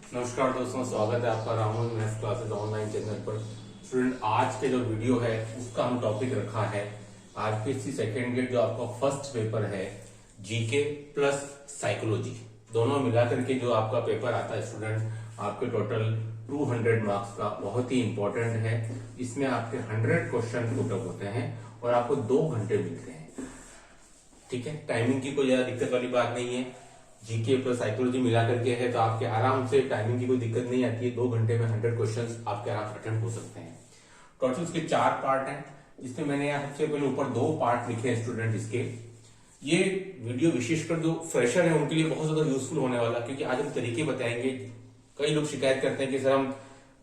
नमस्कार दोस्तों, स्वागत है आपका Rahul maths classes online channel पर। स्टूडेंट, आज के जो वीडियो है उसका हम टॉपिक रखा है आरपीएससी सेकेंड ग्रेड जो आपका फर्स्ट पेपर है, जीके प्लस साइकोलॉजी दोनों मिलाकर के जो आपका पेपर आता है स्टूडेंट, आपके टोटल 200 मार्क्स का बहुत ही इंपॉर्टेंट है। इसमें आपके 100 क्वेश्चन पुटअप होते हैं और आपको 2 घंटे मिलते हैं। ठीक है, टाइमिंग की कोई ज्यादा दिक्कत वाली बात नहीं है। जीके प्लस साइकोलॉजी मिला करके है तो आपके आराम से टाइमिंग की कोई दिक्कत नहीं आती है। 2 घंटे में 100 क्वेश्चंस आपके आराम से अटेम्प्ट हो सकते हैं। टोटल इसके 4 पार्ट हैं, जिसमें मैंने यहाँ सबसे पहले ऊपर 2 पार्ट लिखे हैं स्टूडेंट। इसके ये वीडियो विशेषकर जो फ्रेशर है उनके लिए बहुत ज्यादा यूजफुल होने वाला, क्योंकि आज हम तरीके बताएंगे। कई लोग शिकायत करते हैं कि सर हम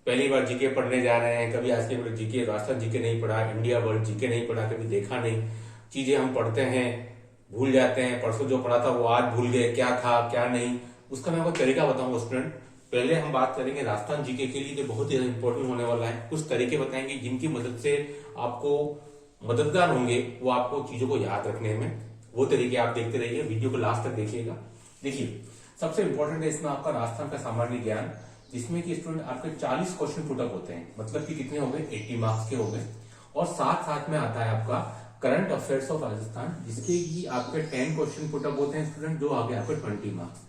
पहली बार जीके पढ़ने जा रहे हैं, कभी आज के जीके राजस्थान जीके नहीं पढ़ा, इंडिया वर्ल्ड जीके नहीं पढ़ा, कभी देखा नहीं, चीजें हम पढ़ते हैं भूल जाते हैं। परसों जो पढ़ा था वो आज भूल गए, क्या था क्या नहीं, उसका मैं आपको तरीका बताऊंगा स्टूडेंट। पहले हम बात करेंगे राजस्थान जीके के लिए, जो बहुत ही इंपॉर्टेंट होने वाला है। कुछ तरीके बताएंगे जिनकी मदद से आपको मददगार होंगे वो आपको चीजों को याद रखने में। वो तरीके आप देखते रहिए, वीडियो को लास्ट तक देखिएगा। देखिए, सबसे इंपॉर्टेंट है इसमें आपका राजस्थान का सामान्य ज्ञान, जिसमें कि स्टूडेंट आपके 40 क्वेश्चन पुटअप होते हैं, मतलब कि कितने हो गए, 80 मार्क्स के हो गए। और साथ साथ में आता है आपका करंट अफेयर्स ऑफ राजस्थान, जिसके ही आपके 10 क्वेश्चन पुटअप होते हैं स्टूडेंट, जो आगे आपके 20 मार्क्स।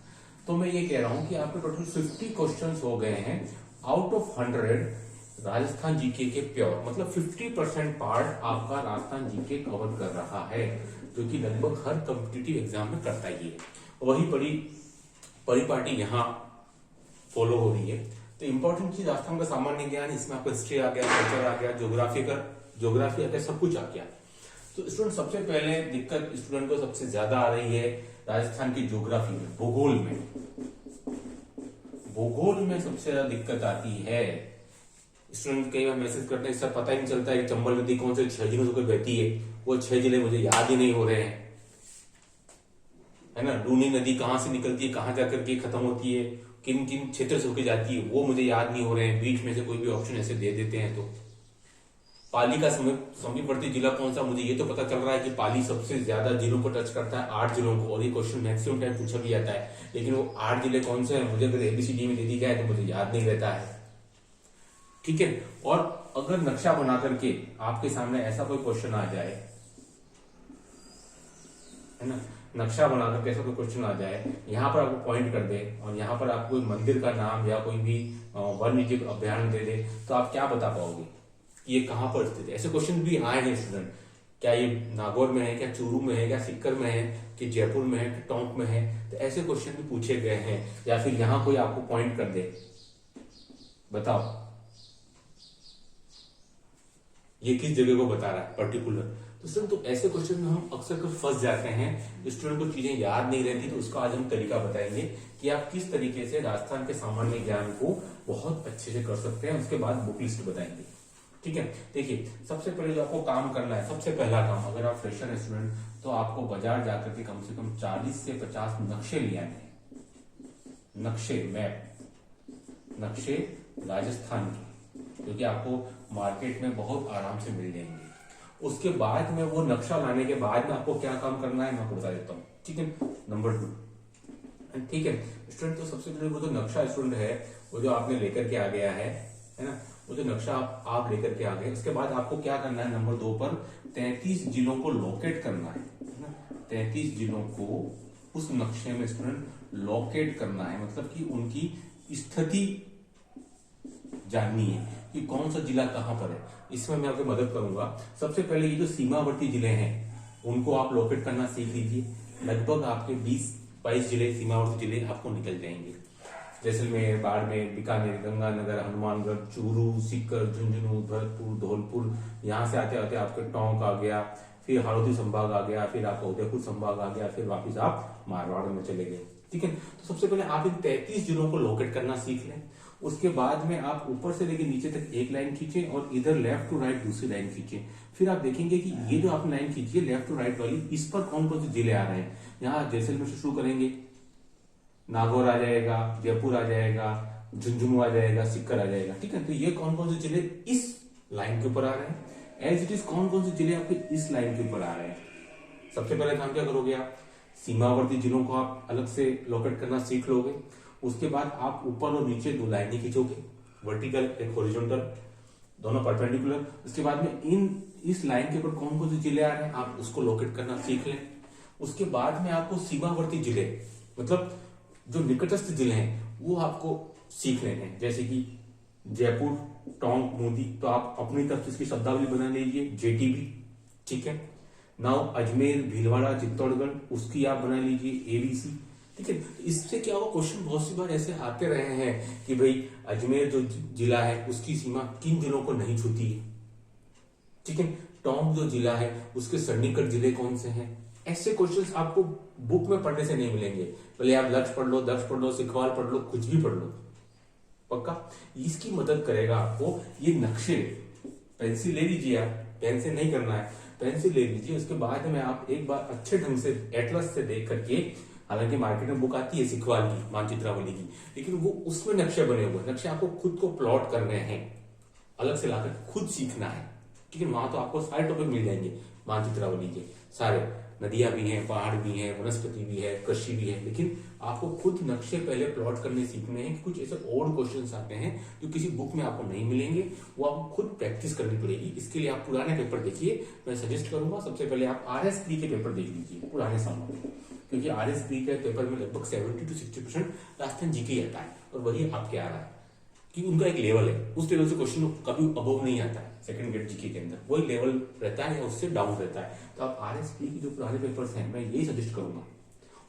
तो मैं ये कह रहा हूं कि आपके टोटल 50 क्वेश्चंस हो गए हैं आउट ऑफ 100 राजस्थान जीके के प्योर, मतलब 50% पार्ट आपका राजस्थान जीके कवर कर रहा है, जो कि लगभग हर कॉम्पिटिटिव एग्जाम में करता ही है। वही परिपाटी यहाँ फॉलो हो रही है। तो इंपॉर्टेंट चीज राजस्थान का सामान्य ज्ञान, इसमें आपका हिस्ट्री आ गया, कल्चर आ गया, ज्योग्राफी आ गया, सब कुछ आ गया। तो स्टूडेंट सबसे पहले दिक्कत स्टूडेंट को सबसे ज्यादा आ रही है राजस्थान की ज्योग्राफी में, भूगोल में सबसे ज्यादा दिक्कत आती है। स्टूडेंट कई बार मैसेज करते हैं सर पता ही नहीं चलता है चंबल नदी कौन से 6 जिलों से बहती है, वो 6 जिले मुझे याद ही नहीं हो रहे हैं, है ना। लूनी नदी कहां से निकलती है, कहां जाकर के खत्म होती है, किन किन क्षेत्र से होकर जाती है, वो मुझे याद नहीं हो रहे हैं। बीच में से कोई भी ऑप्शन ऐसे दे देते हैं। तो पाली का समीपवर्ती जिला कौन सा, मुझे ये तो पता चल रहा है कि पाली सबसे ज्यादा जिलों को टच करता है, 8 जिलों को, और ये क्वेश्चन मैक्सिमम टाइम पूछा भी जाता है। लेकिन वो 8 जिले कौन से हैं मुझे अगर एबीसीडी में दे दी जाए तो मुझे याद नहीं रहता है। ठीक है, और अगर नक्शा बना करके आपके सामने ऐसा कोई क्वेश्चन आ जाए, है ना, नक्शा बना करके ऐसा कोई क्वेश्चन आ जाए, यहाँ पर आपको पॉइंट कर दे और यहाँ पर आपको कोई मंदिर का नाम या कोई भी वन्य जीव अभ्यारण्य दे दे, तो आप क्या बता पाओगे ये कहां पर स्थित है। ऐसे क्वेश्चन भी आए हैं स्टूडेंट, क्या ये नागौर में है, क्या चूरू में है, क्या सीकर में है, कि जयपुर में है, कि टोंक में है। तो ऐसे क्वेश्चन भी पूछे गए हैं। या फिर यहां कोई आपको पॉइंट कर दे, बताओ ये किस जगह को बता रहा है पर्टिकुलर। तो स्टूडेंट तो ऐसे क्वेश्चन में हम अक्सर कर फंस जाते हैं, स्टूडेंट को चीजें याद नहीं रहती। तो उसका आज हम तरीका बताएंगे कि आप किस तरीके से राजस्थान के सामान्य ज्ञान को बहुत अच्छे से कर सकते हैं। उसके बाद बुक लिस्ट बताएंगे। ठीक है, देखिए सबसे पहले जो आपको काम करना है, सबसे पहला काम, अगर आप फ्रेशर हैं स्टूडेंट, तो आपको बाजार जाकर के कम से कम 40 से 50 नक्शे ले आने हैं। नक्शे राजस्थान के, जो कि आपको मार्केट में बहुत आराम से मिल जाएंगे। उसके बाद में वो नक्शा लाने के बाद में आपको क्या काम करना है मैं आपको बता देता हूँ। ठीक है, नंबर 2। ठीक है स्टूडेंट, तो सबसे पहले वो जो नक्शा स्टूडेंट है वो जो आपने लेकर के आ गया है ना, वो जो नक्शा आप लेकर के आ गए, उसके बाद आपको क्या करना है, नंबर 2 पर 33 जिलों को लोकेट करना है ना। 33 जिलों को उस नक्शे में स्टूडेंट लोकेट करना है, मतलब कि उनकी स्थिति जाननी है कि कौन सा जिला कहां पर है। इसमें मैं आपकी मदद करूंगा। सबसे पहले ये जो सीमावर्ती जिले हैं उनको आप लोकेट करना सीख लीजिए। लगभग आपके 20-22 जिले सीमावर्ती जिले आपको निकल जाएंगे। जैसलमेर, बाड़मेर, बीकानेर, गंगानगर, हनुमानगढ़, चूरू, सीकर, झुंझुनू, भरतपुर, धौलपुर, यहाँ से आते आते आपके टोंक आ गया, फिर हाड़ौती संभाग आ गया, फिर आपका उदयपुर संभाग आ गया, फिर वापिस आप मारवाड़ में चले गए। ठीक है, तो सबसे पहले आप इन 33 जिलों को लोकेट करना सीख लें। उसके बाद में आप ऊपर से लेकर नीचे तक एक लाइन खींचे और इधर लेफ्ट टू राइट दूसरी लाइन खींचे। फिर आप देखेंगे कि ये जो आपने लाइन खींची है लेफ्ट टू राइट वाली, इस पर कौन कौन से जिले आ रहे हैं। यहाँ जैसलमेर से शुरू करेंगे, नागौर आ जाएगा, जयपुर आ जाएगा, झुंझुनू आ जाएगा, सीकर आ जाएगा। ठीक है, तो ये कौन कौन से जिले इस लाइन के ऊपर आ रहे हैं, एज इट इज कौन कौन से जिले आपके इस लाइन के ऊपर आ रहे हैं। सबसे पहले काम क्या करोगे, आप सीमावर्ती जिलों को आप अलग से लोकेट करना सीख लोगे। उसके बाद आप ऊपर और नीचे 2 लाइनें खींचोगे, वर्टिकल एक हॉरिजॉन्टल, दोनों परपेंडिकुलर। उसके बाद में इस लाइन के ऊपर कौन कौन से जिले आ रहे हैं आप उसको लोकेट करना सीख लें। उसके बाद में आपको सीमावर्ती जिले, मतलब जो निकटस्थ जिले हैं वो आपको सीख लेने हैं, जैसे कि जयपुर, टोंक, बूंदी, तो आप अपनी तरफ से इसकी शब्दावली बना लीजिए, जेटीबी, ठीक है। नाउ अजमेर, भीलवाड़ा, चित्तौड़गढ़, उसकी आप बना लीजिए एबीसी, ठीक है। इससे क्या होगा, क्वेश्चन बहुत सी बार ऐसे आते रहे हैं कि भाई अजमेर जो जिला है उसकी सीमा किन जिलों को नहीं छूती है, ठीक है। टोंक जो जिला है उसके सन्निकट जिले कौन से हैं, ऐसे क्वेश्चंस आपको बुक में पढ़ने से नहीं मिलेंगे। पहले आप लक्ष्य पढ़ लो, दक्ष पढ़ लो, सिखवाल पढ़ लो, कुछ भी पढ़ लो, पक्का। इसकी मदद करेगा आपको ये नक्शे। पेंसिल ले लीजिए, आप पेन से नहीं करना है, पेंसिल ले लीजिए। उसके बाद में आप एक बार अच्छे ढंग से एटलस से देख करके, हालांकि मार्केट में बुक आती है सिखवाल की, मानचित्रावली की, लेकिन वो उसमें नक्शे बने हुए, नक्शे आपको खुद को प्लॉट करने हैं, अलग से लाकर खुद सीखना है, ठीक है। वहां तो आपको सारे टॉपिक मिल जाएंगे मानचित्रावली के सारे, नदियां भी हैं, पहाड़ भी हैं, वनस्पति भी है, कृषि भी है, लेकिन आपको खुद नक्शे पहले प्लॉट करने सीखने हैं। कुछ ऐसे और क्वेश्चंस आते हैं जो किसी बुक में आपको नहीं मिलेंगे, वो आपको खुद प्रैक्टिस करनी पड़ेगी। इसके लिए आप पुराने पेपर देखिए, मैं सजेस्ट करूंगा सबसे पहले आप RS3 के पेपर देख लीजिए पुराने सालों में, क्योंकि RS3 के पेपर में लगभग 70 to 60% राजस्थान जीके आता है, और वही आपके आ रहा है कि उनका एक लेवल है, उस लेवल से क्वेश्चन कभी अबव नहीं आता है सेकंड ग्रेड जीके के अंदर, वही लेवल रहता है या उससे डाउन रहता है। तो आप RS3 की जो पुराने पेपर्स हैं मैं यही सजेस्ट करूंगा।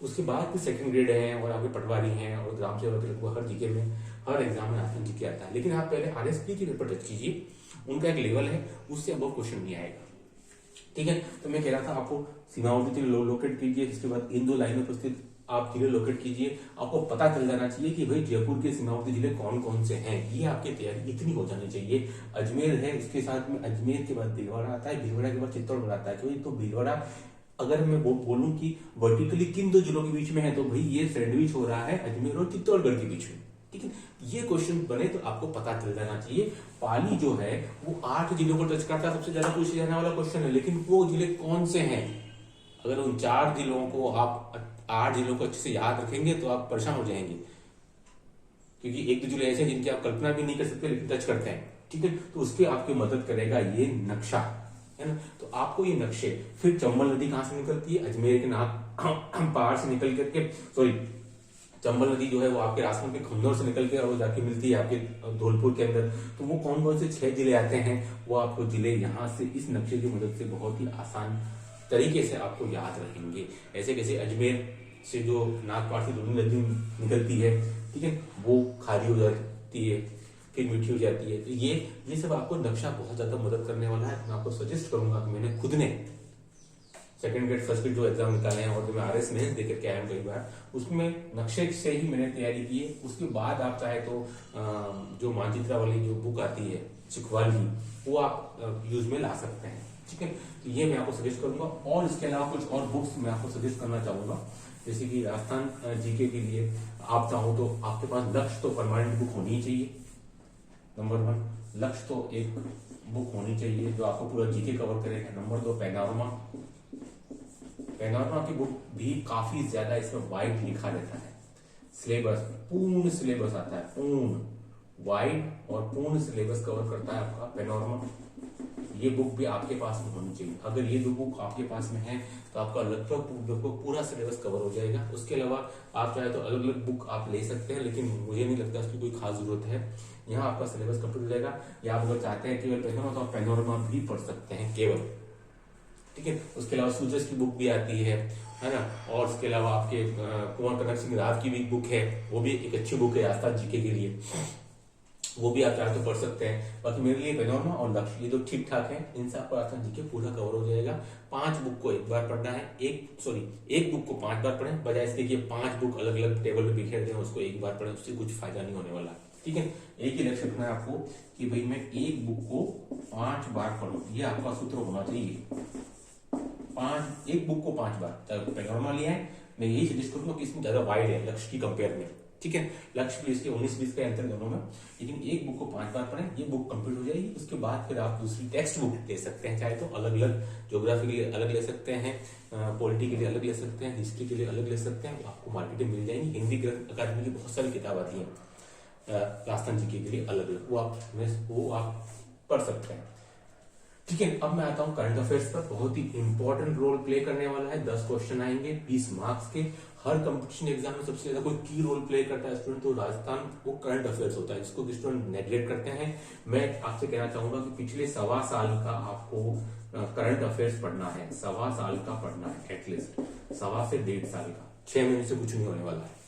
उसके बाद भी सेकंड ग्रेड है और आगे पटवारी हैं और ग्राम सेवक लगभग हर जीके में, हर एग्जाम में राजस्थान जीके आता है, लेकिन आप पहले RS3 के पेपर टच कीजिए, उनका एक लेवल है, उससे अबव क्वेश्चन नहीं आएगा, ठीक है। तो मैं कह रहा था आपको सीमावर्ती जिले लोकेट कीजिए, जिसके बाद इन 2 लाइनों पर स्थित आप जिले लोकेट कीजिए। आपको पता चल जाना चाहिए कि भाई जयपुर के सीमावर्ती जिले कौन कौन से हैं, ये आपकी तैयारी इतनी हो जानी चाहिए। अजमेर है, उसके साथ में अजमेर के बाद भीलवाड़ा आता है, भीलवाड़ा के बाद चित्तौड़गढ़ आता है, तो भीलवाड़ा अगर मैं बोलूं कि वर्टिकली किन 2 जिलों के बीच में है, तो भाई ये सैंडविच हो रहा है अजमेर और चित्तौड़गढ़ के बीच में, ठीक है। ये क्वेश्चन बने तो आपको पता चल जाना चाहिए। पाली जो है वो 8 जिलों को टच करता है, सबसे ज्यादा पूछे जाने वाला क्वेश्चन है, लेकिन वो जिले कौन से हैं, अगर उन 4 जिलों को आप 8 जिलों को अच्छे से याद रखेंगे तो आप परेशान हो जाएंगे, क्योंकि 1-2 जिले ऐसे हैं जिनकी आप कल्पना भी नहीं कर सकते लेकिन टच करते हैं, ठीक है। तो उसके आपकी मदद करेगा ये नक्शा, है ना। तो आपको ये नक्शे, फिर चंबल नदी कहां से निकलती है, अजमेर के नाथ पहाड़ से निकल करके, सॉरी चंबल नदी जो है वो आपके राजस्थान के खंडोर से निकल के और जाके मिलती है आपके धौलपुर के अंदर। तो वो कौन कौन से 6 जिले आते हैं, वो आपको जिले यहाँ से इस नक्शे की मदद से बहुत ही आसान तरीके से आपको याद रहेंगे। ऐसे कैसे अजमेर से जो नागपाड़ से लूनी नदी निकलती है, ठीक है, वो खारी हो जाती है, फिर मीठी हो जाती है। तो ये सब आपको नक्शा बहुत ज्यादा मदद करने वाला है। मैं आपको सजेस्ट करूंगा कि मैंने खुद ने सेकंड ग्रेड फर्स्ट ग्रेड जो एग्जाम निकाले हैं और जो मैं RS में देकर के आया हूँ कई बार, उसमें नक्शे से ही मैंने तैयारी की है। उसके बाद आप चाहे तो जो मानचित्रा वाली जो बुक आती है सिखवाल की, वो आप यूज में ला सकते हैं, ठीक है। तो ये मैं आपको सजेस्ट करूंगा, और इसके अलावा कुछ और बुक्स मैं आपको सजेस्ट करना चाहूंगा, जैसे कि राजस्थान जीके के लिए आप चाहो तो आपके पास लक्ष्य तो परमानेंट बुक होनी ही चाहिए, नंबर 1 लक्ष्य तो एक बुक होनी चाहिए जो आपको पूरा जीके कवर करेगा। नंबर 2 पैनोरमा की बुक भी काफी ज्यादा इसमें वाइड लिखा रहता है, सिलेबस पूर्ण सिलेबस आता है, पूर्ण वाइड और पूर्ण सिलेबस कवर करता है आपका पैनोरमा। ये बुक भी आपके पास में होनी चाहिए। अगर ये 2 बुक आपके पास में है तो आपका लगभग पूरा सिलेबस कवर हो जाएगा। उसके अलावा आप चाहे तो अलग अलग बुक आप ले सकते हैं, लेकिन मुझे नहीं लगता उसकी कोई खास जरूरत है। यहाँ आपका सिलेबस कंप्लीट हो जाएगा। या आप अगर चाहते हैं केवल पैनोरमा तो आप पैनोरमा भी पढ़ सकते हैं केवल, ठीक है। उसके अलावा सूजस की बुक भी आती है ना, और उसके अलावा आपके कुंवर कनक सिंह राव की भी बुक है, वो भी एक अच्छी बुक है आस्था जीके के लिए, वो भी आप चाहे तो पढ़ सकते हैं। बाकी मेरे लिए पैनोरमा और लक्ष्य ये 2 ठीक ठाक है, इनसे आपको आस्था जीके पूरा कवर हो जाएगा। 5 बुक को एक बार पढ़ना है, एक बुक को 5 बार पढ़ें, बजाय इसके कि 5 बुक अलग अलग टेबल पे बिखेर दें, उसको एक बार पढ़ें, उससे कुछ फायदा नहीं होने वाला, ठीक है। एक ही लक्ष्य रखना है आपको कि भाई मैं एक बुक को 5 बार पढ़ूं, ये आपका सूत्र होना चाहिए। एक बुक को 5 बार, चाहे पैनोरमा लिया है, मैं यही सजेस्ट करूंगा कि इसमें ज्यादा वाइड है लक्ष्य की कंपेयर में, ठीक है। लक्ष्य भी इसके 19-20 का अंतर दोनों में, लेकिन एक बुक को 5 बार पढ़ें, ये बुक कंप्लीट हो जाएगी। उसके बाद फिर आप दूसरी टेक्स्ट बुक ले सकते हैं, चाहे तो अलग अलग, ज्योग्राफी के लिए अलग ले सकते हैं, पॉलिटी के लिए अलग ले सकते हैं, हिस्ट्री के लिए अलग ले सकते हैं। आपको मार्केट में मिल जाएंगी। हिंदी अकादमी की बहुत सारी किताब आती है राजस्थान जीके के लिए अलग अलग, वो आप पढ़ सकते हैं। ठीक है, अब मैं आता हूँ करंट अफेयर्स पर। बहुत ही इंपॉर्टेंट रोल प्ले करने वाला है। 10 क्वेश्चन आएंगे 20 मार्क्स के। हर कंपटीशन एग्जाम में सबसे ज्यादा कोई की रोल प्ले करता है स्टूडेंट, तो राजस्थान वो करंट अफेयर्स होता है, जिसको स्टूडेंट नेग्लेक्ट करते हैं। मैं आपसे कहना चाहूंगा कि पिछले 1.25 साल का आपको करंट अफेयर्स पढ़ना है, 1.25 साल का पढ़ना है एटलीस्ट, 1.25 से 1.5 साल का। 6 महीने से कुछ नहीं होने वाला है।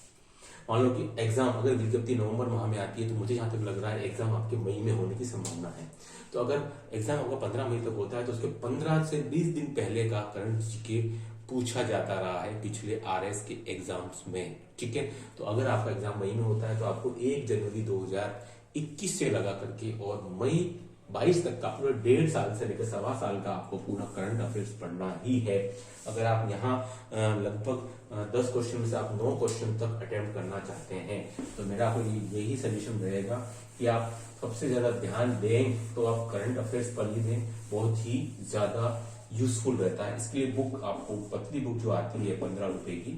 मान लो कि एग्जाम अगर विज्ञप्ति नवंबर माह में आती है, तो मुझे जहां तक लग रहा है एग्जाम आपके मई में होने की संभावना है। तो अगर एग्जाम आपका 15 मई तक होता है, तो उसके 15 से 20 दिन पहले का करंट जीके पूछा जाता रहा है पिछले आरएस के एग्जाम्स में। ठीक है, तो अगर आपका एग्जाम मई में होता है, तो आपको 1 जनवरी 2021 से लगा करके और मई 22 तक का पूरा 1.5 साल से लेकर 1.25 साल का आपको पूरा करंट अफेयर्स पढ़ना ही है। अगर आप यहाँ लगभग 10 क्वेश्चन में से आप 9 क्वेश्चन तक अटेम्प्ट करना चाहते हैं, तो मेरा आपको यही सजेशन रहेगा कि आप सबसे ज्यादा ध्यान दें तो आप करंट अफेयर्स पढ़ ही दें, बहुत ही ज्यादा यूजफुल रहता है। इसके लिए बुक आपको पतली बुक जो आती है 15 रुपए की,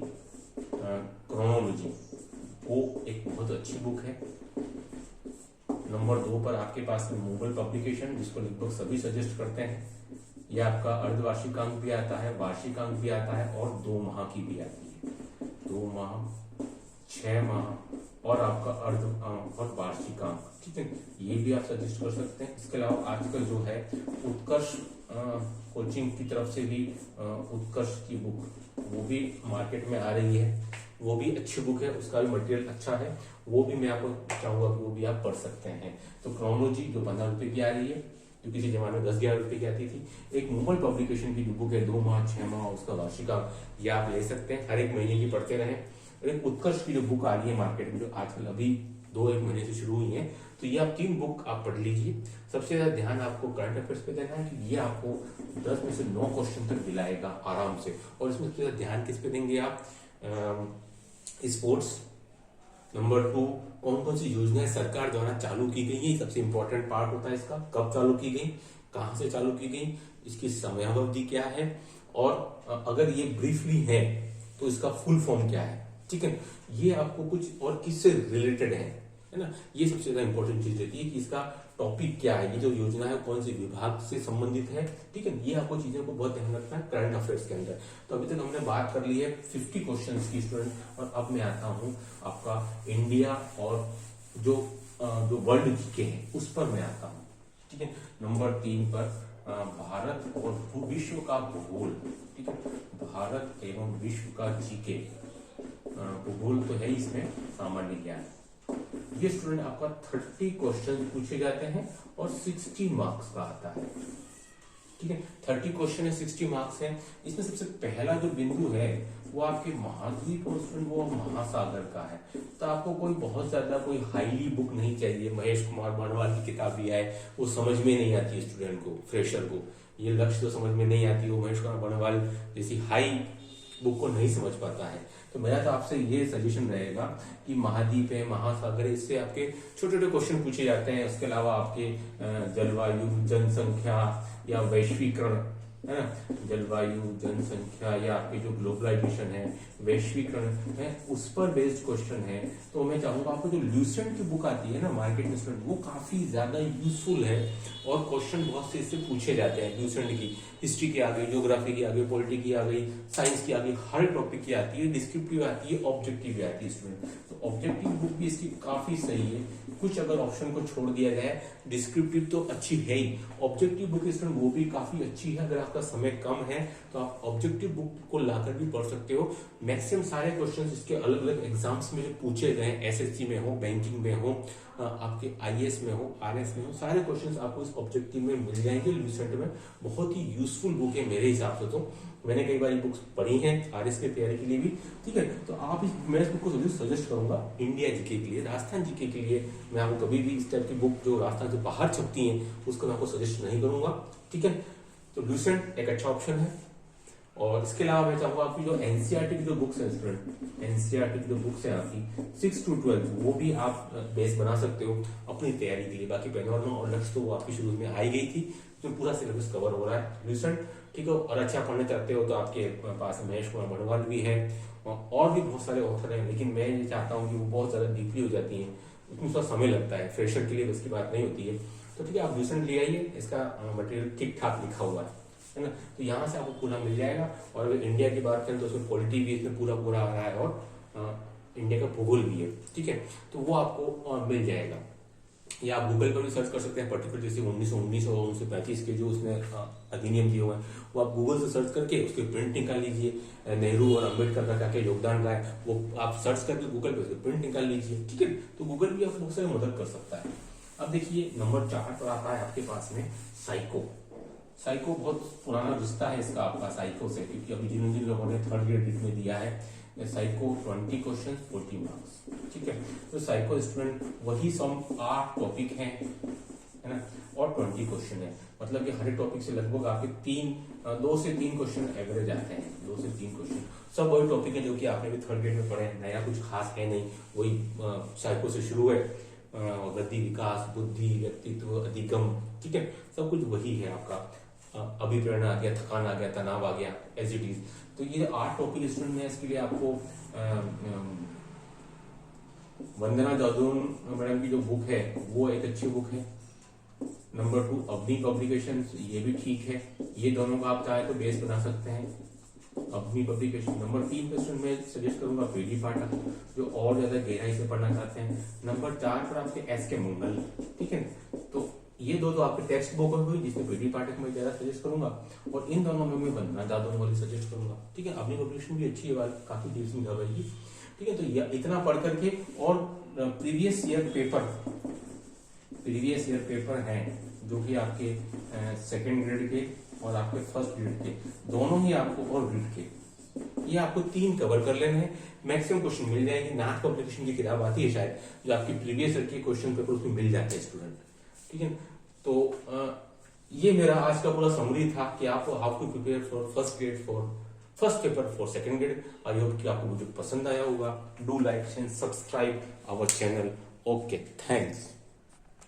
क्रोनोलॉजी, वो एक बहुत अच्छी बुक है। नंबर 2 पर आपके पास मोबाइल पब्लिकेशन, जिसको लगभग सभी सजेस्ट करते हैं। यह आपका अर्धवार्षिकांक भी आता है, वार्षिकांक भी आता है और 2 माह की भी आती है। 2 माह, 6 माह और आपका अर्ध और वार्षिकांक। ठीक है, ये भी आप सजेस्ट कर सकते हैं। इसके अलावा आजकल जो है उत्कर्ष कोचिंग की तरफ से भी उत्कर्ष की बुक, वो भी मार्केट में आ रही है, वो भी अच्छी बुक है, उसका भी मटेरियल अच्छा है, वो भी मैं आपको चाहूंगा कि वो भी आप पढ़ सकते हैं। तो क्रोनोलॉजी जो 15 रुपए की आ रही है, जो किसी जमाने में 10-11 रुपए की आती थी। एक मोबाइल पब्लिकेशन की जो बुक है 2 माह, 6 माह, उसका वार्षिकांक, ये आप ले सकते हैं, हर एक महीने की पढ़ते रहें। एक उत्कर्ष की जो बुक आ रही है मार्केट में, जो आजकल अभी 2-1 महीने से शुरू हुई है, तो ये आप 3 बुक आप पढ़ लीजिए। सबसे ज्यादा ध्यान आपको करंट अफेयर्स पे देना है कि ये आपको 10 में से 9 क्वेश्चन तक दिलाएगा आराम से। और इसमें सबसे ज्यादा ध्यान किस पे देंगे आप? स्पोर्ट्स। नंबर 2, कौन कौन सी योजनाएं सरकार द्वारा चालू की गई है, सबसे इंपॉर्टेंट पार्ट होता है इसका। कब चालू की गई, कहां से चालू की गई, इसकी समयावधि क्या है, और अगर ये ब्रीफली है तो इसका फुल फॉर्म क्या है। ठीक है, ये आपको कुछ और किससे रिलेटेड है ना, ये सबसे ज्यादा इंपॉर्टेंट चीज रहती है कि इसका टॉपिक क्या है, ये जो योजना है कौन से विभाग से संबंधित है। ठीक है, ये आपको चीजों को बहुत ध्यान रखना है करंट अफेयर्स के अंदर। तो अभी तक हमने बात कर ली है 50 क्वेश्चंस की स्टूडेंट, और अब मैं आता हूं आपका इंडिया और जो वर्ल्ड जीके है उस पर मैं आता हूं। ठीक है, नंबर 3 पर भारत और विश्व का भूगोल। ठीक है, भारत एवं विश्व का जीके, भूगोल तो है इसमें, सामान्य ज्ञान। ये स्टूडेंट आपका 30 क्वेश्चन पूछे जाते हैं और 60 मार्क्स का आता है। ठीक है, 30 क्वेश्चन है, 60 मार्क्स है। इसमें सबसे पहला जो बिंदु है वो आपके महाद्वीप और स्टूडेंट वो महासागर का है। तो आपको कोई बहुत ज्यादा कोई हाईली बुक नहीं चाहिए। महेश कुमार बनवाल की किताब भी है, वो समझ में नहीं आती है स्टूडेंट को, फ्रेशर को, ये लक्ष्य तो समझ में नहीं आती, वो महेश कुमार बनवाल जैसी हाई बुक को नहीं समझ पाता है। तो मेरा तो आपसे ये सजेशन रहेगा कि महाद्वीप है, महासागर है, इससे आपके छोटे छोटे क्वेश्चन पूछे जाते हैं। उसके अलावा आपके जलवायु, जनसंख्या या वैश्वीकरण है ना, जलवायु, जनसंख्या या आपके जो ग्लोबलाइजेशन है, वैश्वीकरण है, उस पर बेस्ड क्वेश्चन है। तो मैं चाहूंगा आपको जो ल्यूसेंट की बुक आती है ना मार्केट में स्टूडेंट, वो काफी ज्यादा यूजफुल है और क्वेश्चन बहुत से इससे पूछे जाते हैं। ल्यूसेंट की हिस्ट्री की आ गई, ज्योग्राफी की आ गई, पॉलिटी की आ गई, साइंस की आ गई, हर टॉपिक की आती है, डिस्क्रिप्टिव आती है, ऑब्जेक्टिव भी आती है स्टूडेंट। तो ऑब्जेक्टिव बुक भी इसकी काफी सही है। कुछ अगर ऑप्शन को छोड़ दिया जाए, डिस्क्रिप्टिव तो अच्छी है ही, ऑब्जेक्टिव बुक स्टूडेंट वो भी काफी अच्छी है। अगर आपका समय कम है तो आप ऑब्जेक्टिव बुक को लाकर भी पढ़ सकते हो। मैक्सिमम सारे क्वेश्चंस इसके अलग अलग एग्जाम्स में जो पूछे गए, एसएससी में हो, बैंकिंग में हो, आपके आईएएस में हो, आरएस में हो, सारे क्वेश्चंस आपको इस ऑब्जेक्टिव में मिल जाएंगे। ल्यूसेंट में बहुत ही यूजफुल बुक है मेरे हिसाब से। तो मैंने कई बार बुक्स पढ़ी हैं आरएस के तैयारी के लिए भी। ठीक है, तो आप मैं इस बुक को सजेस्ट करूंगा इंडिया जीके के लिए। राजस्थान जीके के लिए मैं आपको कभी भी इस टाइप की बुक जो राजस्थान से बाहर छपती है उसको मैं आपको सजेस्ट नहीं करूंगा। ठीक है, तो ल्यूसेंट एक अच्छा ऑप्शन है। और इसके अलावा मैं चाहूंगा आपकी जो एनसीईआरटी की जो बुक्स है स्टूडेंट, एनसीईआरटी की जो बुक्स है आपकी 6 to 12 वो भी आप बेस बना सकते हो अपनी तैयारी के लिए। बाकी पैनोरमा और लक्ष्य तो वो आपकी शुरू में आई गई थी, तो पूरा सिलेबस कवर हो रहा है रिसेंट, ठीक है। और अच्छा पढ़ना चाहते हो तो आपके पास महेश कुमार बड़वाल भी है और भी बहुत सारे ऑथर हैं, लेकिन मैं ये चाहता हूँ कि वो बहुत ज्यादा डीपली हो जाती है, उसमें थोड़ा समय लगता है, फ्रेशर के लिए उसकी बात नहीं होती है। तो ठीक है, आप रिसेंट ले आइए, इसका मटेरियल ठीक ठाक लिखा हुआ है ना। तो यहाँ से आपको पूरा मिल जाएगा। और अगर इंडिया की बात करें तो उसमें पॉलिटी भी इसमें पूरा पूरा आ रहा है और इंडिया का भूगोल भी है, ठीक है। तो वो आपको मिल जाएगा, या आप गूगल पर भी सर्च कर सकते हैं। पर्टिकुलर जैसे 1919 और 1935 के जो उसने अधिनियम दिए हुए हैं वो आप गूगल से सर्च करके उसके प्रिंट निकाल लीजिए। नेहरू और अम्बेडकर का क्या क्या योगदान रहा है वो आप सर्च करके गूगल पे उसके प्रिंट निकाल लीजिए, ठीक है। तो गूगल भी आपको बहुत सारी मदद कर सकता है। अब देखिए नंबर 4 पर आता है आपके पास में साइको। साइको बहुत पुराना रिश्ता है इसका आपका साइको से, क्योंकि अभी जिन जिन लोगों ने थर्ड ग्रेड में दिया है साइको 20 क्वेश्चन 40 मार्क्स, ठीक है। तो साइको स्टूडेंट वही सम 8 टॉपिक है ना, और 20 क्वेश्चन है, मतलब कि हर एक टॉपिक से लगभग आपके 2 से 3 क्वेश्चन एवरेज आते हैं। 2 से 3 क्वेश्चन सब वही टॉपिक है जो कि आपने भी थर्ड ग्रेड में पढ़े हैं, नया कुछ खास है नहीं, वही साइको से शुरू है। गति, विकास, बुद्धि, व्यक्तित्व, अधिगम, ठीक है, सब कुछ वही है आपका। अभिप्रेरणा आ गया, थकान आ गया, तनाव आ गया, एज इट इज। तो ये 8 टॉपिक स्टूडेंट में इसके लिए आपको वंदना जादून मैडम की जो बुक है वो एक अच्छी बुक है। नंबर 2 अग्नि पब्लिकेशन, ये भी ठीक है, ये दोनों का आप चाहे तो बेस बना सकते हैं, अग्नि पब्लिकेशन। नंबर 3 पे स्टूडेंट मैं सजेस्ट करूंगा पीडी पाठक, जो और ज्यादा गहराई से पढ़ना चाहते हैं। नंबर 4 पर आपके एस के मंगल, ठीक है। तो ये दो तो आपके टेक्स्ट बुक हुई जिसमें पीडी पाठक में ज्यादा सजेस्ट करूंगा, और इन दोनों में मैं वंदना जादव वाली सजेस्ट करूंगा, ठीक है। अपनी पब्लिकेशन भी अच्छी है, काफी डीप समझा रहेगी, ठीक है। तो ये इतना पढ़ करके, और प्रीवियस ईयर पेपर हैं जो कि आपके सेकेंड ग्रेड के और आपके फर्स्ट ग्रेड के दोनों ही आपको, और ग्रेड के, ये आपको 3 कवर कर लेने हैं। मैक्सिमम क्वेश्चन मिल जाएंगे। नाथ पब्लिकेशन की किताब आती है शायद, जो आपकी प्रीवियस ईयर के क्वेश्चन पेपर उसमें मिल जाते हैं स्टूडेंट, ठीक है। तो ये मेरा आज का पूरा समरी था कि आप how to prepare for first paper for second grade. I hope कि आपको मुझे पसंद आया होगा। Do like and subscribe our channel. Okay, thanks.